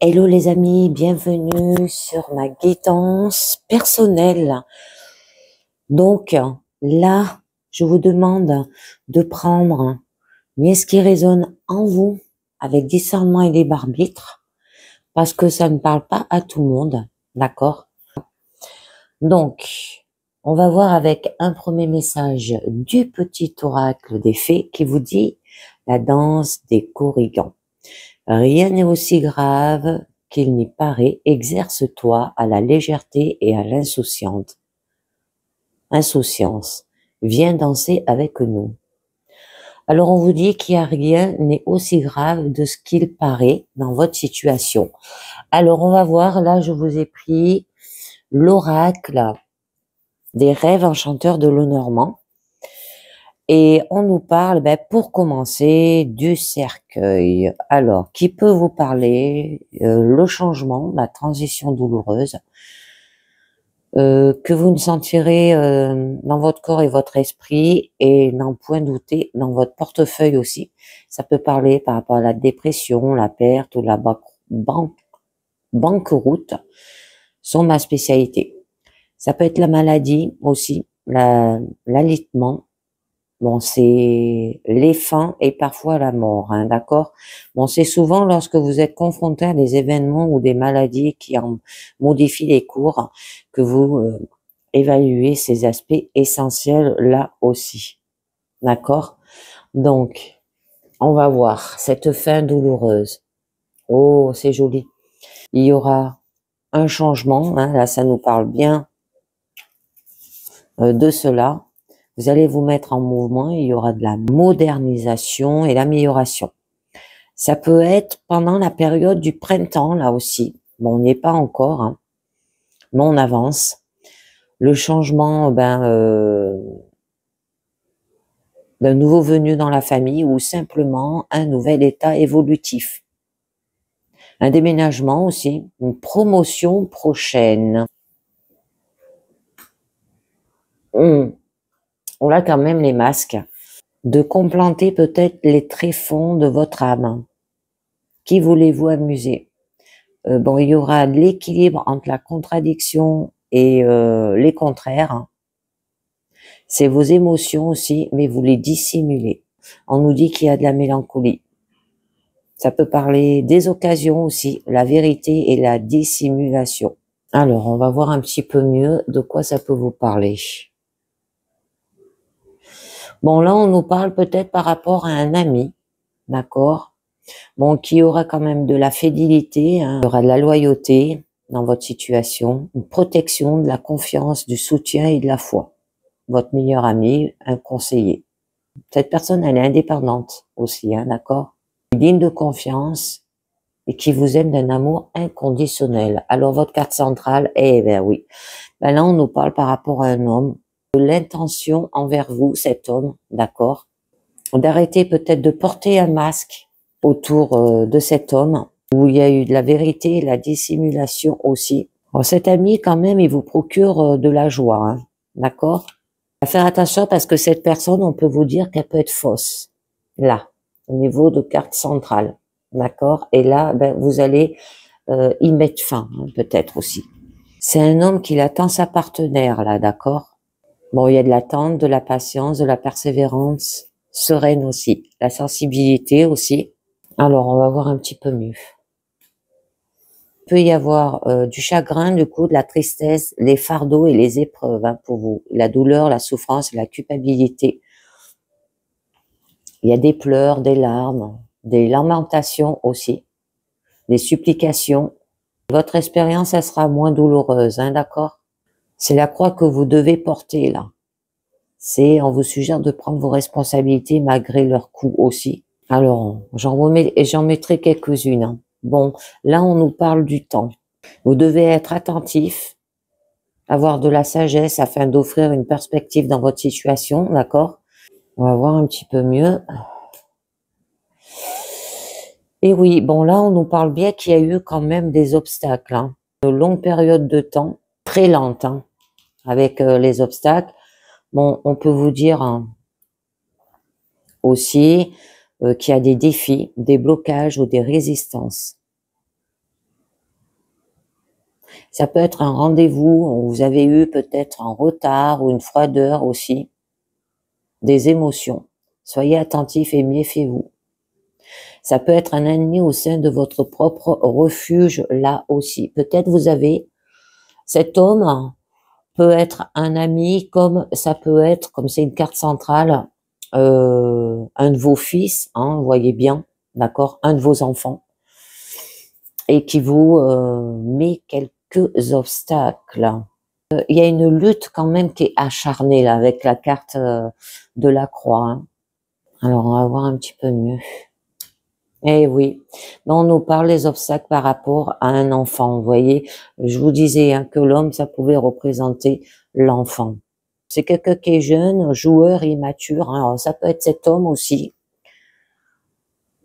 Hello les amis, bienvenue sur ma guidance personnelle. Donc là, je vous demande de prendre ce qui résonne en vous avec discernement et libre arbitre parce que ça ne parle pas à tout le monde, d'accord? Donc, on va voir avec un premier message du petit oracle des fées qui vous dit la danse des corrigans. Rien n'est aussi grave qu'il n'y paraît, exerce-toi à la légèreté et à l'insouciance. Insouciance, viens danser avec nous. Alors on vous dit qu'il n'y a rien n'est aussi grave de ce qu'il paraît dans votre situation. Alors on va voir, là je vous ai pris l'oracle des rêves enchanteurs de Lenormand. Et on nous parle, pour commencer, du cercueil. Alors, qui peut vous parler le changement, la transition douloureuse, que vous ne sentirez dans votre corps et votre esprit, et n'en point douter, dans votre portefeuille aussi. Ça peut parler par rapport à la dépression, la perte ou la banqueroute, sont ma spécialité. Ça peut être la maladie aussi, l'alitement. Bon, c'est les fins et parfois la mort, hein, d'accord? Bon, c'est souvent lorsque vous êtes confronté à des événements ou des maladies qui en modifient les cours que vous évaluez ces aspects essentiels là aussi, d'accord? Donc, on va voir cette fin douloureuse. Oh, c'est joli. Il y aura un changement, hein, là ça nous parle bien de cela. Vous allez vous mettre en mouvement, il y aura de la modernisation et l'amélioration. Ça peut être pendant la période du printemps, là aussi. Bon, on n'y est pas encore, hein, mais on avance. Le changement d'un nouveau venu dans la famille ou simplement un nouvel état évolutif. Un déménagement aussi, une promotion prochaine. On a quand même les masques. De complanter peut-être les tréfonds de votre âme. Qui voulez-vous amuser? Bon, il y aura l'équilibre entre la contradiction et les contraires. C'est vos émotions aussi, mais vous les dissimulez. On nous dit qu'il y a de la mélancolie. Ça peut parler des occasions aussi, la vérité et la dissimulation. Alors, on va voir un petit peu mieux de quoi ça peut vous parler. Bon, là, on nous parle peut-être par rapport à un ami, d'accord? Bon, qui aura quand même de la fidélité, hein. Il y aura de la loyauté dans votre situation, une protection, de la confiance, du soutien et de la foi. Votre meilleur ami, un conseiller. Cette personne, elle est indépendante aussi, hein, d'accord? Digne de confiance et qui vous aime d'un amour inconditionnel. Alors, votre carte centrale, oui. Là, on nous parle par rapport à un homme, de l'intention envers vous, cet homme, d'accord? D'arrêter peut-être de porter un masque autour de cet homme, où il y a eu de la vérité et la dissimulation aussi. Bon, cet ami, quand même, il vous procure de la joie, hein, d'accord? À faire attention parce que cette personne, on peut vous dire qu'elle peut être fausse, là, au niveau de carte centrale, d'accord? Et là, vous allez y mettre fin, hein, peut-être aussi. C'est un homme qui attend sa partenaire, là, d'accord? Bon, il y a de l'attente, de la patience, de la persévérance, sereine aussi, la sensibilité aussi. Alors, on va voir un petit peu mieux. Il peut y avoir du chagrin, du coup, de la tristesse, les fardeaux et les épreuves, hein, pour vous. La douleur, la souffrance, la culpabilité. Il y a des pleurs, des larmes, des lamentations aussi, des supplications. Votre expérience, elle sera moins douloureuse, hein, d'accord? C'est la croix que vous devez porter, là. On vous suggère de prendre vos responsabilités malgré leurs coûts aussi. Alors, j'en mettrai quelques-unes, hein. Bon, là, on nous parle du temps. Vous devez être attentif, avoir de la sagesse afin d'offrir une perspective dans votre situation, d'accord? On va voir un petit peu mieux. Et oui, bon, là, on nous parle bien qu'il y a eu quand même des obstacles, hein. De longues périodes de temps, très lentes, hein, avec les obstacles. Bon, on peut vous dire, hein, aussi qu'il y a des défis, des blocages ou des résistances. Ça peut être un rendez-vous où vous avez eu peut-être un retard ou une froideur aussi, des émotions. Soyez attentifs et méfiez-vous. Ça peut être un ennemi au sein de votre propre refuge, là aussi. Peut-être vous avez cet homme peut être un ami, comme ça peut être, comme c'est une carte centrale, un de vos fils, hein, vous voyez bien, d'accord, un de vos enfants, et qui vous met quelques obstacles. Il y a une lutte quand même qui est acharnée là, avec la carte de la croix. Hein. Alors, on va voir un petit peu mieux. Eh oui, on nous parle des obstacles par rapport à un enfant. Vous voyez, je vous disais hein, que l'homme, ça pouvait représenter l'enfant. C'est quelqu'un qui est jeune, joueur, immature. Hein. Alors, ça peut être cet homme aussi.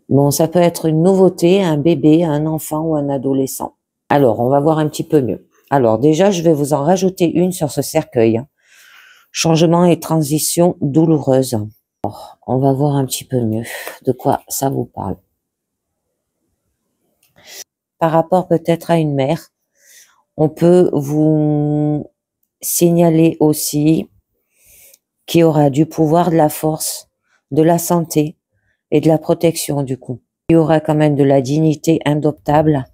Bon, ça peut être une nouveauté, un bébé, un enfant ou un adolescent. Alors, on va voir un petit peu mieux. Alors, déjà, je vais vous en rajouter une sur ce cercueil. Hein. Changement et transition douloureuse. Alors, on va voir un petit peu mieux de quoi ça vous parle. Par rapport peut-être à une mère, on peut vous signaler aussi qu'il y aura du pouvoir, de la force, de la santé et de la protection du coup. Il y aura quand même de la dignité indoptable.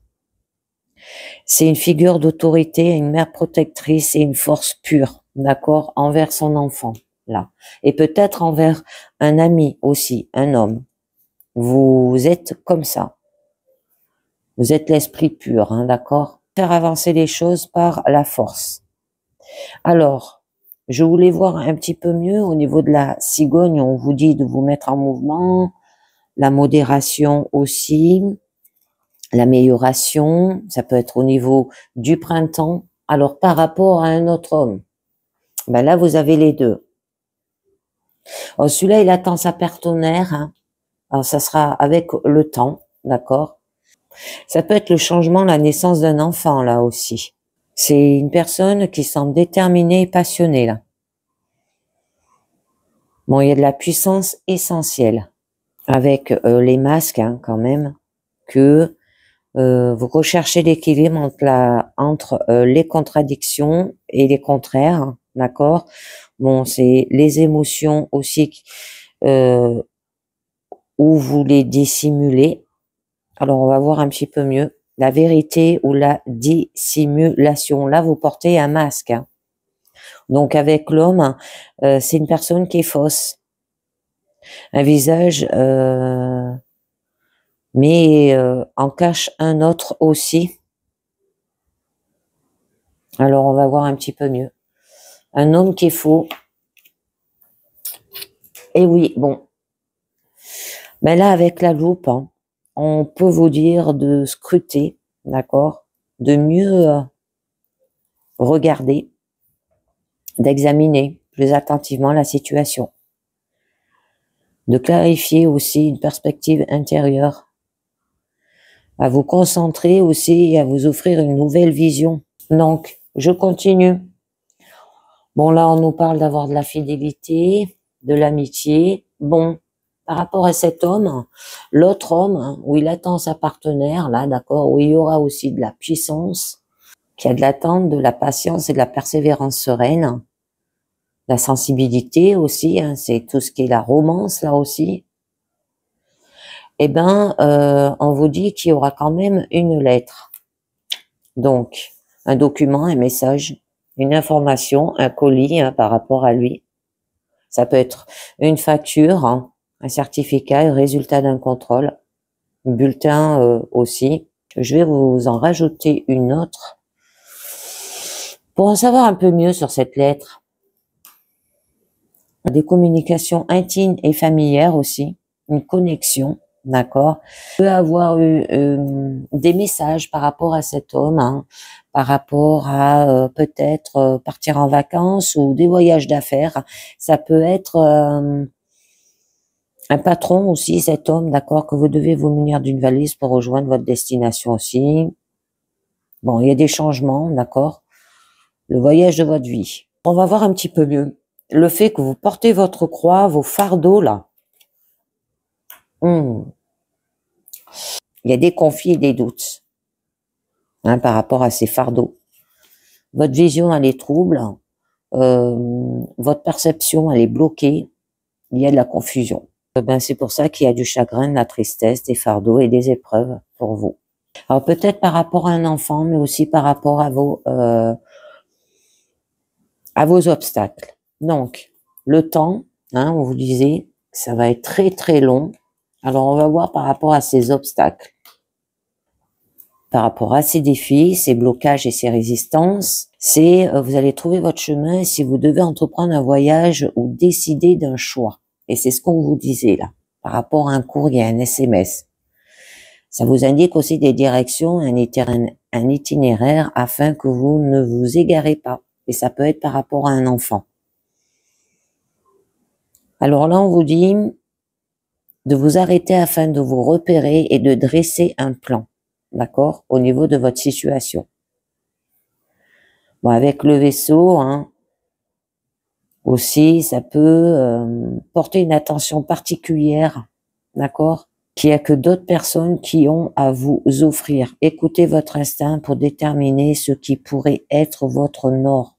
C'est une figure d'autorité, une mère protectrice et une force pure, d'accord, envers son enfant, là. Et peut-être envers un ami aussi, un homme. Vous êtes comme ça. Vous êtes l'esprit pur, hein, d'accord? Faire avancer les choses par la force. Alors, je voulais voir un petit peu mieux au niveau de la cigogne. On vous dit de vous mettre en mouvement, la modération aussi, l'amélioration. Ça peut être au niveau du printemps. Alors, par rapport à un autre homme, ben là, vous avez les deux. Alors, celui-là, il attend sa partenaire. Hein. Alors, ça sera avec le temps, d'accord? Ça peut être le changement, la naissance d'un enfant, là aussi. C'est une personne qui semble déterminée et passionnée, là. Bon, il y a de la puissance essentielle. Avec les masques, hein, quand même, que vous recherchez l'équilibre entre les contradictions et les contraires, d'accord? Bon, c'est les émotions aussi euh, où vous les dissimulez. Alors, on va voir un petit peu mieux. La vérité ou la dissimulation. Là, vous portez un masque. Hein. Donc, avec l'homme, c'est une personne qui est fausse. Un visage, mais en cache un autre aussi. Alors, on va voir un petit peu mieux. Un homme qui est faux. Et oui, bon. Mais là, avec la loupe, hein, on peut vous dire de scruter, d'accord? De mieux regarder, d'examiner plus attentivement la situation. De clarifier aussi une perspective intérieure. À vous concentrer aussi et à vous offrir une nouvelle vision. Donc, je continue. Bon, là, on nous parle d'avoir de la fidélité, de l'amitié. Bon, par rapport à cet homme, l'autre homme, hein, où il attend sa partenaire, là, d'accord, où il y aura aussi de la puissance, qui a de l'attente, de la patience et de la persévérance sereine, la sensibilité aussi, hein, c'est tout ce qui est la romance, là aussi. Eh ben, on vous dit qu'il y aura quand même une lettre. Donc, un document, un message, une information, un colis hein, par rapport à lui. Ça peut être une facture, hein, un certificat, un résultat d'un contrôle, un bulletin aussi. Je vais vous en rajouter une autre pour en savoir un peu mieux sur cette lettre. Des communications intimes et familières aussi, une connexion, d'accord. Il peut avoir eu des messages par rapport à cet homme, hein, par rapport à peut-être partir en vacances ou des voyages d'affaires. Ça peut être un patron aussi, cet homme, d'accord, que vous devez vous munir d'une valise pour rejoindre votre destination aussi. Bon, il y a des changements, d'accord. Le voyage de votre vie. On va voir un petit peu mieux. Le fait que vous portez votre croix, vos fardeaux, là. Il y a des conflits et des doutes hein, par rapport à ces fardeaux. Votre vision, elle est trouble. Votre perception, elle est bloquée. Il y a de la confusion. Ben, c'est pour ça qu'il y a du chagrin, de la tristesse, des fardeaux et des épreuves pour vous. Alors peut-être par rapport à un enfant, mais aussi par rapport à vos obstacles. Donc, le temps, hein, on vous disait, ça va être très très long. Alors on va voir par rapport à ces obstacles, par rapport à ces défis, ces blocages et ces résistances. C'est vous allez trouver votre chemin si vous devez entreprendre un voyage ou décider d'un choix. Et c'est ce qu'on vous disait là, par rapport à un courrier, un SMS. Ça vous indique aussi des directions, un itinéraire afin que vous ne vous égarez pas. Et ça peut être par rapport à un enfant. Alors là, on vous dit de vous arrêter afin de vous repérer et de dresser un plan, d'accord, au niveau de votre situation. Bon, avec le vaisseau, hein, aussi, ça peut porter une attention particulière, d'accord, qu'il n'y a que d'autres personnes qui ont à vous offrir. Écoutez votre instinct pour déterminer ce qui pourrait être votre nord,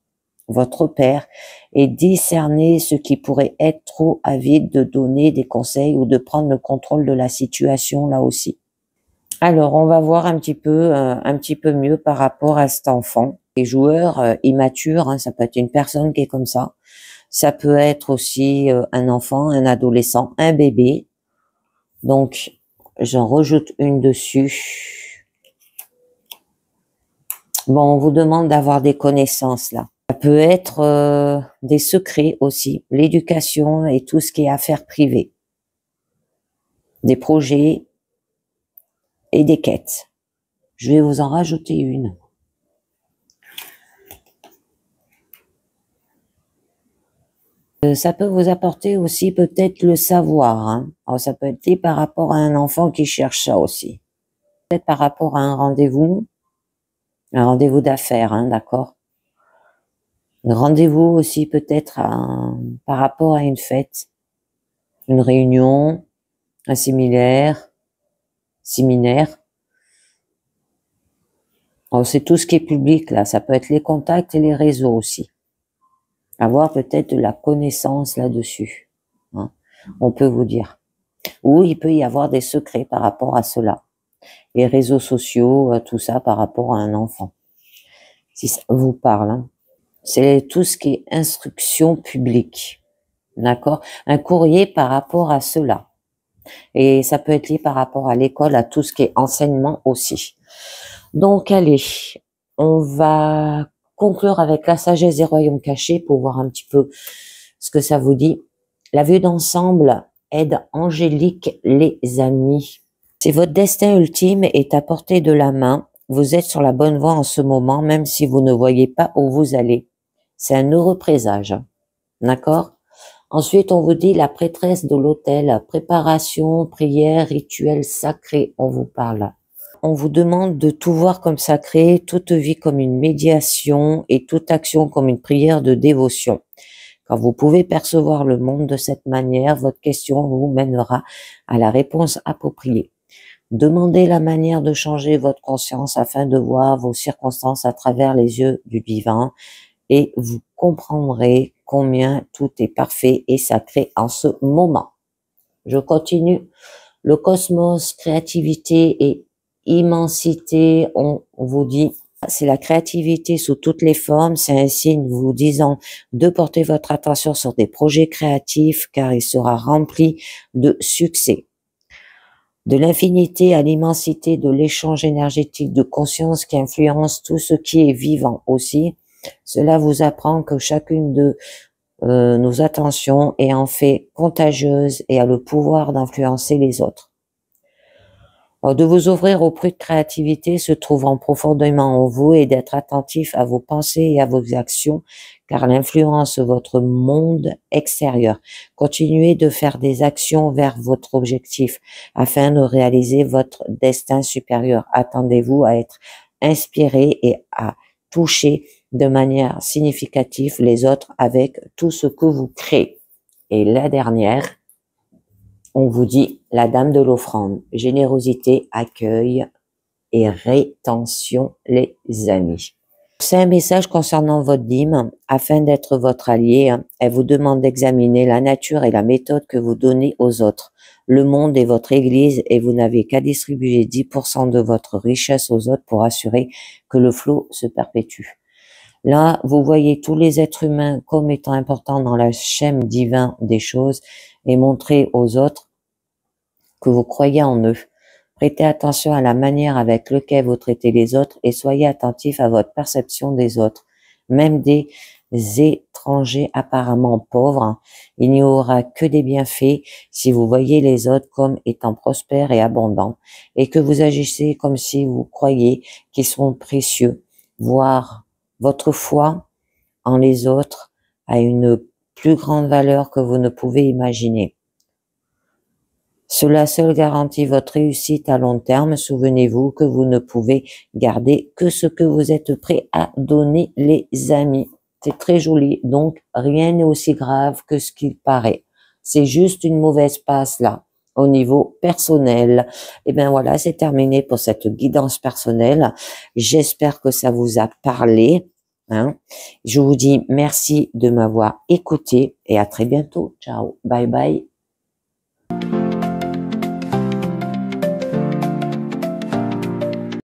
votre père, et discerner ce qui pourrait être trop avide de donner des conseils ou de prendre le contrôle de la situation là aussi. Alors, on va voir un petit peu mieux par rapport à cet enfant. Les joueurs immatures, hein, ça peut être une personne qui est comme ça. Ça peut être aussi un enfant, un adolescent, un bébé. Donc, j'en rajoute une dessus. Bon, on vous demande d'avoir des connaissances là. Ça peut être des secrets aussi, l'éducation et tout ce qui est affaires privées, des projets et des quêtes. Je vais vous en rajouter une. Ça peut vous apporter aussi peut-être le savoir. Hein. Alors, ça peut être lié par rapport à un enfant qui cherche ça aussi. Peut-être par rapport à un rendez-vous d'affaires, hein, d'accord. Un rendez-vous aussi peut-être par rapport à une fête, une réunion, un séminaire. Alors, c'est tout ce qui est public là. Ça peut être les contacts et les réseaux aussi. Avoir peut-être de la connaissance là-dessus. Hein, on peut vous dire. Ou il peut y avoir des secrets par rapport à cela. Les réseaux sociaux, tout ça par rapport à un enfant. Si ça vous parle. Hein. C'est tout ce qui est instruction publique. D'accord? Un courrier par rapport à cela. Et ça peut être lié par rapport à l'école, à tout ce qui est enseignement aussi. Donc, allez, on va conclure avec la sagesse des royaumes cachés pour voir un petit peu ce que ça vous dit. La vue d'ensemble aide angélique les amis. Si votre destin ultime est à portée de la main, vous êtes sur la bonne voie en ce moment, même si vous ne voyez pas où vous allez. C'est un heureux présage. D'accord? Ensuite, on vous dit la prêtresse de l'autel, préparation, prière, rituel sacré, on vous parle. On vous demande de tout voir comme sacré, toute vie comme une médiation et toute action comme une prière de dévotion. Quand vous pouvez percevoir le monde de cette manière, votre question vous mènera à la réponse appropriée. Demandez la manière de changer votre conscience afin de voir vos circonstances à travers les yeux du divin et vous comprendrez combien tout est parfait et sacré en ce moment. Je continue. Le cosmos, créativité et immensité, on vous dit, c'est la créativité sous toutes les formes, c'est un signe vous disant de porter votre attention sur des projets créatifs car il sera rempli de succès. De l'infinité à l'immensité de l'échange énergétique de conscience qui influence tout ce qui est vivant aussi. Cela vous apprend que chacune de nos attentions est en fait contagieuse et a le pouvoir d'influencer les autres. Alors, de vous ouvrir au plus de créativité se trouvant profondément en vous et d'être attentif à vos pensées et à vos actions, car l'influence votre monde extérieur. Continuez de faire des actions vers votre objectif afin de réaliser votre destin supérieur. Attendez-vous à être inspiré et à toucher de manière significative les autres avec tout ce que vous créez. Et la dernière, on vous dit la dame de l'offrande, générosité, accueil et rétention, les amis. C'est un message concernant votre dîme. Afin d'être votre allié, elle vous demande d'examiner la nature et la méthode que vous donnez aux autres. Le monde est votre église et vous n'avez qu'à distribuer 10% de votre richesse aux autres pour assurer que le flot se perpétue. Là, vous voyez tous les êtres humains comme étant importants dans la chaîne divine des choses et montrer aux autres que vous croyez en eux. Prêtez attention à la manière avec laquelle vous traitez les autres et soyez attentif à votre perception des autres. Même des étrangers apparemment pauvres, il n'y aura que des bienfaits si vous voyez les autres comme étant prospères et abondants et que vous agissez comme si vous croyez qu'ils sont précieux, voire votre foi en les autres a une plus grande valeur que vous ne pouvez imaginer. Cela seul garantit votre réussite à long terme. Souvenez-vous que vous ne pouvez garder que ce que vous êtes prêt à donner, les amis. C'est très joli, donc rien n'est aussi grave que ce qu'il paraît. C'est juste une mauvaise passe là, au niveau personnel. Et bien voilà, c'est terminé pour cette guidance personnelle. J'espère que ça vous a parlé. Je vous dis merci de m'avoir écouté et à très bientôt. Ciao, bye bye.